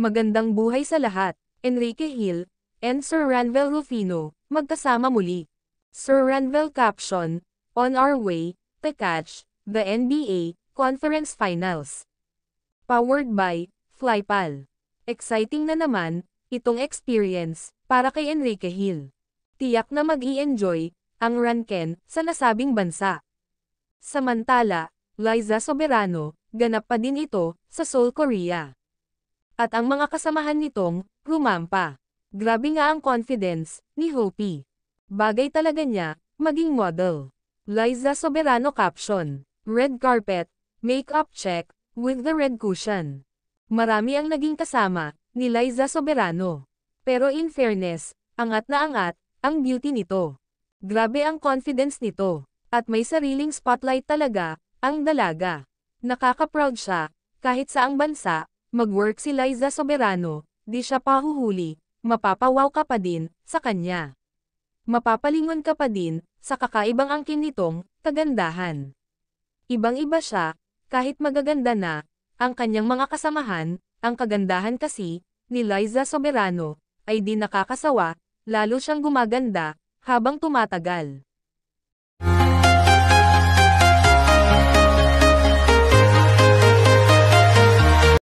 Magandang buhay sa lahat, Enrique Hill, and Sir Ranvel Rufino, magkasama muli. Sir Ranvel caption, on our way, to catch, the NBA, Conference Finals. Powered by, Flypal. Exciting na naman, itong experience, para kay Enrique Hill. Tiyak na mag-i-enjoy, ang ranken, sa nasabing bansa. Samantala, Liza Soberano, ganap pa din ito, sa Seoul, Korea. At ang mga kasamahan nitong, rumampa. Grabe nga ang confidence, ni Hopi. Bagay talaga niya, maging model. Liza Soberano caption, red carpet, makeup check, with the red cushion. Marami ang naging kasama, ni Liza Soberano. Pero in fairness, angat na angat, ang beauty nito. Grabe ang confidence nito. At may sariling spotlight talaga, ang dalaga. Nakaka-proud siya, kahit saang bansa, mag-work si Liza Soberano, di siya pahuhuli, mapapawaw ka pa din, sa kanya. Mapapalingon ka pa din, sa kakaibang angkin nitong, kagandahan. Ibang-iba siya, kahit magaganda na, ang kanyang mga kasamahan, ang kagandahan kasi, ni Liza Soberano, ay di nakakasawa, lalo siyang gumaganda, habang tumatagal.